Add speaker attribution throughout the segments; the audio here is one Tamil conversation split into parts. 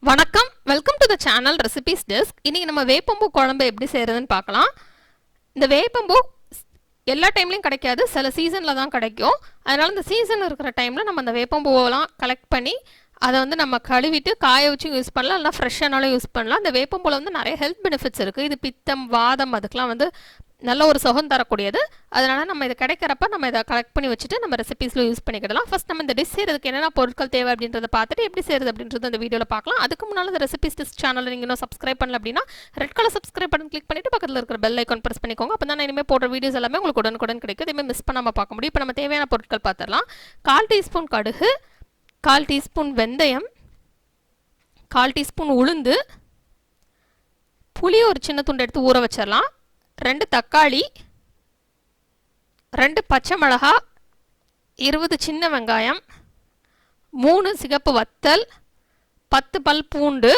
Speaker 1: வணக்கம், welcome to the channel recipes desk. இன்னைக்கு நம்ம வேப்பம்பூ குழம்பு எப்படி செய்யறதுன்னு பார்க்கலாம். இந்த வேப்பம்பூ எல்லா டைம்லையும் கிடைக்காது, சில சீசனில் தான் கிடைக்கும். அதனால் இந்த சீசன் இருக்கிற டைமில் நம்ம அந்த வேப்பம்பூவெல்லாம் கலெக்ட் பண்ணி அதை வந்து நம்ம கழுவிட்டு காய வச்சு யூஸ் பண்ணலாம், இல்லைனா ஃப்ரெஷ்ஷானாலும் யூஸ் பண்ணலாம். இந்த வேப்பம்பூவில் வந்து நிறைய ஹெல்த் பெனிஃபிட்ஸ் இருக்குது. இது பித்தம், வாதம் அதுக்கெலாம் வந்து நல்ல ஒரு சுகம் தரக்கூடியது. அதனால் நம்ம இதை கிடைக்கிறப்ப நம்ம இதை கலெக்ட் பண்ணி வச்சுட்டு நம்ம ரெசிபீஸில் யூஸ் பண்ணிக்கிடலாம். ஃபஸ்ட் நம்ம இந்த டிஷ் செய்கிறதுக்கு என்னென்ன பொருட்கள் தேவை அப்படின்றத பார்த்துட்டு எப்படி செய்கிறது அப்படின்றது அந்த வீடியோவில் பார்க்கலாம். அதுக்கு முன்னால் இந்த ரெசிபீஸ் டெஸ்க் சேனலில் நீங்கள் இன்னும் சப்ஸ்கிரைப் பண்ணல அப்படின்னா red colour subscribe button click பண்ணிவிட்டு பக்கத்தில் இருக்கிற பெல் ஐக்கான் ப்ரெஸ் பண்ணிக்கோங்க. அப்போ தான் நான் இனிமேல் போடுற வீடியோஸ் எல்லாமே உங்களுக்கு உடனுக்குடன் கிடைக்கும். இதே மிஸ் பண்ணாமல் பார்க்க முடியும். இப்போ நம்ம தேவையான பொருட்கள் பார்த்துடலாம். 1/4 டீஸ்பூன் கடுகு, 1/4 டீஸ்பூன் வெந்தயம், 1/4 டீஸ்பூன் உளுந்து, புளி ஒரு சின்ன துண்டு எடுத்து ஊற வச்சிடலாம், 2 தக்காளி, 2 பச்சை மிளகா, 20 சின்ன வெங்காயம், 3 சிகப்பு வத்தல், 10 பல் பூண்டு,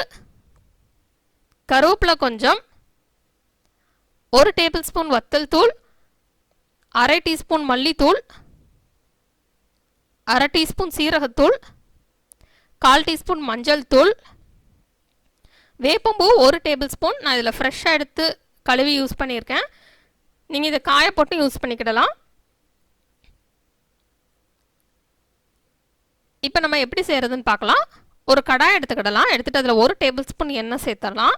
Speaker 1: கருவேப்பிலை கொஞ்சம், 1 டேபிள் ஸ்பூன் வத்தல் தூள், 1/2 டீஸ்பூன் மல்லித்தூள், 1/2 டீஸ்பூன் சீரகத்தூள், 1/4 டீஸ்பூன் மஞ்சள் தூள், வேப்பம்பூ 1 டேபிள் ஸ்பூன். நான் இதில் ஃப்ரெஷ்ஷாக எடுத்து கழுவி யூஸ் பண்ணியிருக்கேன். நீங்கள் இதை காய போட்டு யூஸ் பண்ணிக்கிடலாம். இப்போ நம்ம எப்படி செய்கிறதுன்னு பார்க்கலாம். ஒரு கடாய் எடுத்துக்கிடலாம். எடுத்துகிட்டு அதில் 1 டேபிள் ஸ்பூன் எண்ணெய் சேர்த்துடலாம்.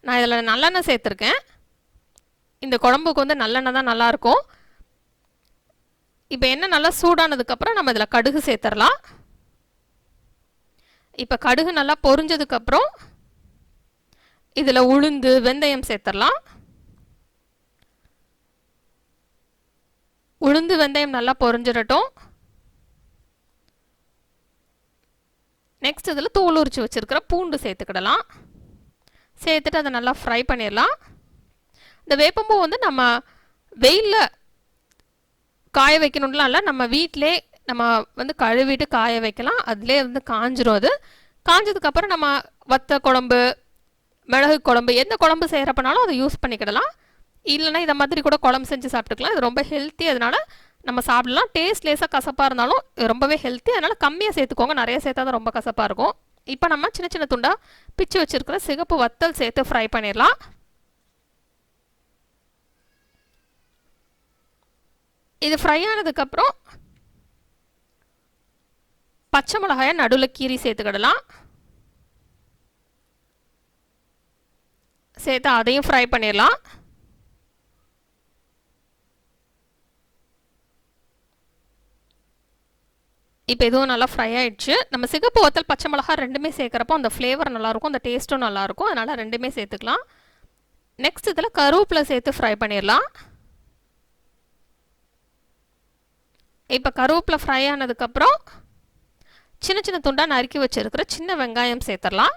Speaker 1: நான் இதில் நல்லெண்ணெய் சேர்த்துருக்கேன். இந்த குழம்புக்கு வந்து நல்லெண்ணெய் தான் நல்லாயிருக்கும். இப்போ எண்ணெய் நல்லா சூடானதுக்கப்புறம் நம்ம இதில் கடுகு சேர்த்துடலாம். இப்போ கடுகு நல்லா பொரிஞ்சதுக்கப்புறம் இதில் உளுந்து, வெந்தயம் சேர்த்துடலாம். உளுந்து வெந்தயம் நல்லா பொரிஞ்சிடட்டும். நெக்ஸ்ட் இதில் தோல் உரிச்சு வச்சுருக்கிற பூண்டு சேர்த்துக்கிடலாம். சேர்த்துட்டு அதை நல்லா ஃப்ரை பண்ணிடலாம். இந்த வேப்பம்பூ வந்து நம்ம வெயிலில் காய வைக்கணும்லாம் இல்லை, நம்ம வீட்டிலே நம்ம வந்து கழுவிட்டு காய வைக்கலாம். அதிலே வந்து காஞ்சிரும். அது காஞ்சதுக்கப்புறம் நம்ம வத்த குழம்பு, மிளகு குழம்பு, எந்த குழம்பு செய்கிறப்பனாலும் அதை யூஸ் பண்ணிக்கிடலாம். இல்லைனா இதை மாதிரி கூட குழம்பு செஞ்சு சாப்பிட்டுக்கலாம். இது ரொம்ப ஹெல்த்தி, அதனால் நம்ம சாப்பிடலாம். டேஸ்ட் லேசாக கசப்பாக இருந்தாலும் ரொம்பவே ஹெல்த்தி, அதனால் கம்மியாக சேர்த்துக்கோங்க. நிறைய சேர்த்தா தான் ரொம்ப கசப்பாக இருக்கும். இப்போ நம்ம சின்ன சின்ன துண்டாக பிச்சு வச்சுருக்கிற சிகப்பு வத்தல் சேர்த்து ஃப்ரை பண்ணிடலாம். இது ஃப்ரை ஆனதுக்கப்புறம் பச்சை மிளகாயை நடுவில் கீரி சேர்த்துக்கிடலாம். சேர்த்து அதையும் ஃப்ரை பண்ணிடலாம். இப்போ இதுவும் நல்லா ஃப்ரை ஆகிடுச்சு. நம்ம சிகப்பு வத்தல், பச்சை மிளகா ரெண்டுமே சேர்க்குறப்போ அந்த ஃப்ளேவர் நல்லாயிருக்கும், அந்த டேஸ்ட்டும் நல்லாயிருக்கும். அதனால் ரெண்டுமே சேர்த்துக்கலாம். நெக்ஸ்ட் இதில் கருவேப்பிலை சேர்த்து ஃப்ரை பண்ணிடலாம். இப்போ கருவேப்பிலை ஃப்ரை ஆனதுக்கப்புறம் சின்ன சின்ன துண்டாக நறுக்கி வச்சுருக்கிற சின்ன வெங்காயம் சேர்த்துடலாம்.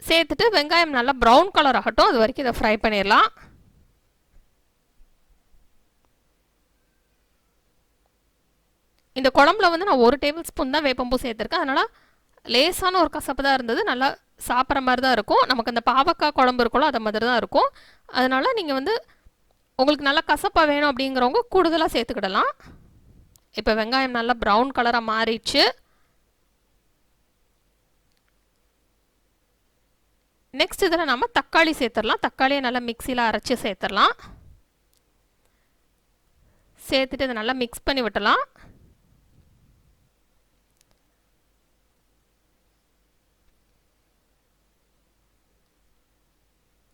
Speaker 1: சேர்த்துட்டு வெங்காயம் நல்லா ப்ரௌன் கலர் ஆகட்டும், அது வரைக்கும் இதை ஃப்ரை பண்ணிடலாம். இந்த குழம்புல வந்து நான் 1 டேபிள் ஸ்பூன் தான் வேப்பம்பூ சேர்த்துருக்கேன். அதனால் லேசான ஒரு கசப்பு தான் இருந்தது. நல்லா சாப்பிட்ற மாதிரி தான் இருக்கும். நமக்கு அந்த பாவக்காய் குழம்பு இருக்கும்ல, அது மாதிரி தான் இருக்கும். அதனால் நீங்கள் வந்து உங்களுக்கு நல்லா கசப்பாக வேணும் அப்படிங்கிறவங்க கூடுதலாக சேர்த்துக்கிடலாம். இப்போ வெங்காயம் நல்லா ப்ரௌன் கலராக மாறிடுச்சு. நெக்ஸ்ட் இதில் நம்ம தக்காளி சேர்த்துடலாம். தக்காளியை நல்லா மிக்சியில் அரைச்சி சேர்த்துடலாம். சேர்த்துட்டு இதை நல்லா மிக்ஸ் பண்ணி விட்டலாம்.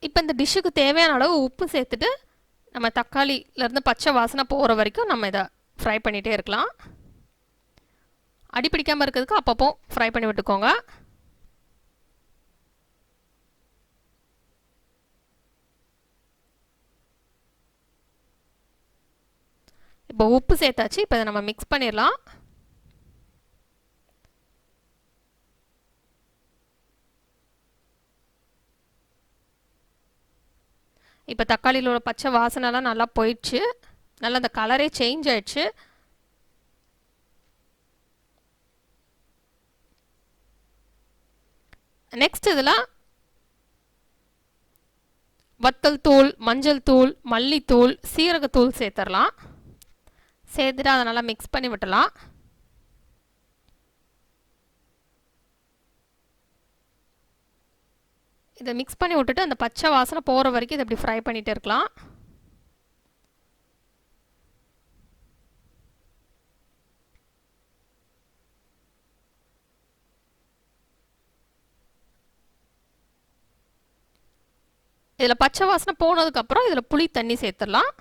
Speaker 1: இப்போ இந்த டிஷ்ஷுக்கு தேவையான அளவு உப்பு சேர்த்துட்டு நம்ம தக்காளியிலேருந்து பச்சை வாசனை போகிற வரைக்கும் நம்ம இதை ஃப்ரை பண்ணிகிட்டே இருக்கலாம். அடி பிடிக்காமல் இருக்கிறதுக்கு அப்பப்போ ஃப்ரை பண்ணி விட்டுக்கோங்க. இப்போ உப்பு சேர்த்தாச்சு. இப்போ இதை நம்ம மிக்ஸ் பண்ணிடலாம். இப்போ தக்காளியில் உள்ள பச்சை வாசனைலாம் நல்லா போயிடுச்சு. நல்லா அந்த கலரே சேஞ்ச் ஆயிடுச்சு. நெக்ஸ்ட் இதில் வத்தல் தூள், மஞ்சள் தூள், மல்லித்தூள், சீரகத்தூள் சேர்த்துடலாம். சேர்த்துட்டு அதை நல்லா மிக்ஸ் பண்ணி விட்டலாம். இதை மிக்ஸ் பண்ணி விட்டுட்டு அந்த பச்சை வாசனை போகிற வரைக்கும் இதை இப்படி ஃப்ரை பண்ணிகிட்டே இருக்கலாம். இதில் பச்சை வாசனை போனதுக்கப்புறம் இதில் புளி தண்ணி சேர்த்துடலாம்.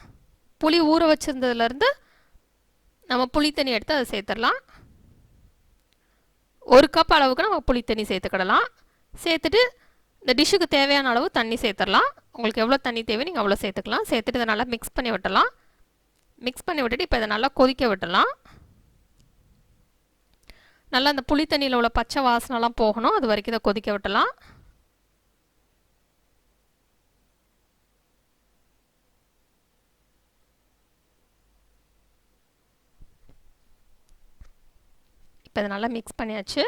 Speaker 1: புளி ஊற வச்சுருந்ததுலேருந்து நம்ம புளி தண்ணி எடுத்து அதை சேர்த்துடலாம். 1 கப் அளவுக்கு நம்ம புளி தண்ணி சேர்த்துக்கிடலாம். சேர்த்துட்டு இந்த டிஷ்ஷுக்கு தேவையான அளவு தண்ணி சேர்த்துடலாம். உங்களுக்கு எவ்வளோ தண்ணி தேவை நீங்கள் அவ்வளோ சேர்த்துக்கலாம். சேர்த்துட்டு இதை நல்லா மிக்ஸ் பண்ணி விட்டுடலாம். மிக்ஸ் பண்ணி விட்டுட்டு இப்போ இதை நல்லா கொதிக்க விட்டுடலாம். நல்லா அந்த புளி தண்ணியில் உள்ள பச்சை வாசனைலாம் போகணும், அது வரைக்கும் இதை கொதிக்க விட்டுடலாம். இப்போ இதை நல்லா மிக்ஸ் பண்ணியாச்சு.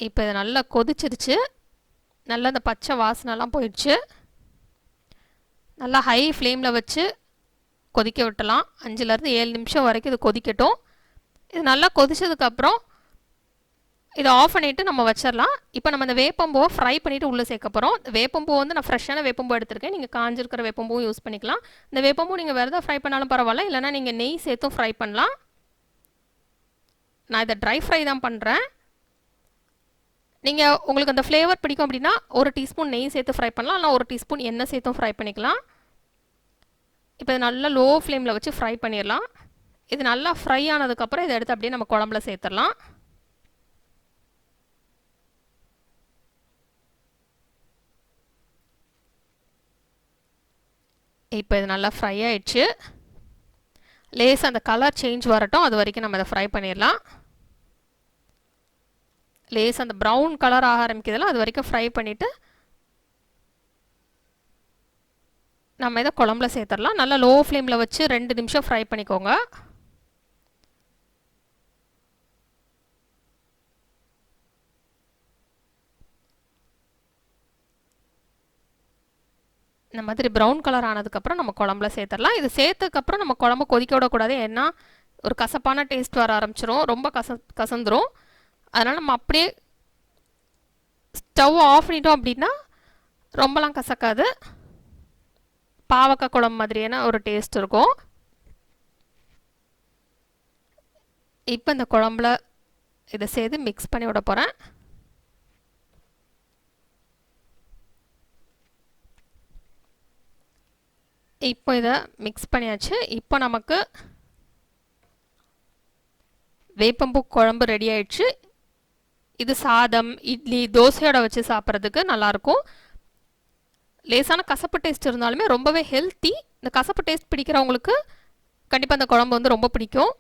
Speaker 1: இப்போ இதை நல்லா கொதிச்சிருச்சு. நல்லா அந்த பச்சை வாசனைலாம் போயிடுச்சு. நல்லா ஹை ஃப்ளேமில் வச்சு கொதிக்க விட்டலாம். 5லேருந்து 7 நிமிஷம் வரைக்கும் இது கொதிக்கட்டும். இது நல்லா கொதிச்சதுக்கப்புறம் இதை ஆஃப் பண்ணிவிட்டு நம்ம வச்சிடலாம். இப்போ நம்ம இந்த வேப்பம்பூவை ஃப்ரை பண்ணிவிட்டு உள்ளே சேர்க்க போகிறோம். வேப்பம்பூ வந்து நான் ஃப்ரெஷ்ஷான வேப்பம்பூ எடுத்திருக்கேன். நீங்கள் காஞ்சிருக்கிற வேப்பம்பூவும் யூஸ் பண்ணிக்கலாம். இந்த வேப்பம்பூ நீங்கள் வேறு எதாவது ஃப்ரை பண்ணாலும் பரவாயில்ல, இல்லைனா நீங்கள் நெய் சேர்த்தும் ஃப்ரை பண்ணலாம். நான் இதை ட்ரை ஃப்ரை தான் பண்ணுறேன். நீங்கள் உங்களுக்கு அந்த ஃப்ளேவர் பிடிக்கும் அப்படின்னா 1 டீஸ்பூன் நெய் சேர்த்து ஃப்ரை பண்ணலாம், இல்லை 1 டீஸ்பூன் எண்ணெய் சேர்த்தும் ஃப்ரை பண்ணிக்கலாம். இப்போ இது நல்லா லோ ஃப்ளேமில் வச்சு ஃப்ரை பண்ணிடலாம். இது நல்லா ஃப்ரை ஆனதுக்கப்புறம் இதை எடுத்து அப்படியே நம்ம குழம்புல சேர்த்துடலாம். இப்போ இது நல்லா ஃப்ரை ஆயிடுச்சு. லேசாக அந்த கலர் சேஞ்ச் வரட்டும், அது வரைக்கும் நம்ம இதை ஃப்ரை பண்ணிடலாம். லேசாக அந்த ப்ரௌன் கலர் ஆக ஆரம்பிக்கிறதுல அது வரைக்கும் ஃப்ரை பண்ணிவிட்டு நம்ம இதை குழம்புல சேர்த்துடலாம். நல்லா லோ ஃப்ளேமில் வச்சு 2 நிமிஷம் ஃப்ரை பண்ணிக்கோங்க. இந்த மாதிரி ப்ரௌன் கலர் ஆனதுக்கப்புறம் நம்ம குழம்புல சேர்த்துடலாம். இது சேர்த்ததுக்கப்புறம் நம்ம குழம்பு கொதிக்க விடக்கூடாது, ஏன்னா ஒரு கசப்பான டேஸ்ட் வர ஆரம்பிச்சிரும், ரொம்ப கசந்துரும். அதனால் நம்ம அப்படியே ஸ்டவ் ஆஃப் பண்ணிட்டோம் அப்படின்னா ரொம்பலாம் கசக்காது, பாவக்காய் குழம்பு மாதிரியான ஒரு டேஸ்ட் இருக்கும். இப்போ இந்த குழம்புல இதை சேர்த்து மிக்ஸ் பண்ணி விட போகிறேன். இப்போ இதை மிக்ஸ் பண்ணியாச்சு. இப்போ நமக்கு வேப்பம்பூ குழம்பு ரெடி ஆயிடுச்சு. இது சாதம், இட்லி, தோசையோட வச்சு சாப்பிட்றதுக்கு நல்லாயிருக்கும். லேசான கசப்பு டேஸ்ட் இருந்தாலுமே ரொம்பவே ஹெல்த்தி. இந்த கசப்பு டேஸ்ட் பிடிக்கிறவங்களுக்கு கண்டிப்பாக இந்த குழம்பு வந்து ரொம்ப பிடிக்கும்.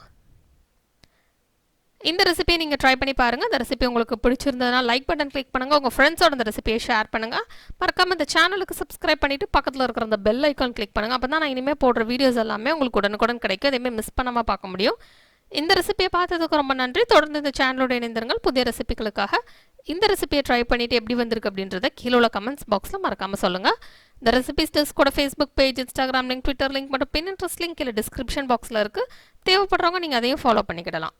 Speaker 1: இந்த ரெசிபியை நீங்கள் ட்ரை பண்ணி பாருங்கள். இந்த ரெசிபி உங்களுக்கு பிடிச்சிருந்ததுனா லைக் பட்டன் கிளிக் பண்ணுங்கள். உங்கள் ஃப்ரெண்ட்ஸோட இந்த ரெசிபியை ஷேர் பண்ணுங்கள். மறக்காமல் இந்த சேனலுக்கு சப்ஸ்கிரைப் பண்ணிவிட்டு பக்கத்தில் இருக்கிற அந்த பெல் ஐக்கான் கிளிக் பண்ணுங்கள். அப்போ தான் நான் இனிமேல் போடுற வீடியோஸ் எல்லாமே உங்களுக்கு உடனுக்குடன் கிடைக்கும். அதேமாதிரி மிஸ் பண்ணாமல் பார்க்க முடியும். இந்த ரெசிபியை பார்த்ததுக்கு ரொம்ப நன்றி. தொடர்ந்து இந்த சேனலோட இணைந்திருங்கள் புதிய ரெசிபிகளுக்காக. இந்த ரெசிபியை ட்ரை பண்ணிவிட்டு எப்படி வந்திருக்கு அப்படின்றத கீழே உள்ள கமெண்ட்ஸ் பாக்ஸில் மறக்காமல் சொல்லுங்கள். இந்த ரெசிபிஸ் டெஸ்கோட Facebook page, Instagram link, Twitter link மற்றும் பின்ட்ரெஸ்ட் லிங்க் கீழே டிஸ்கிரிப்ஷன் பாக்ஸில் இருக்குது. தேவைப்படுறவங்க நீங்கள் அதையும் ஃபாலோ பண்ணிக்கிடலாம்.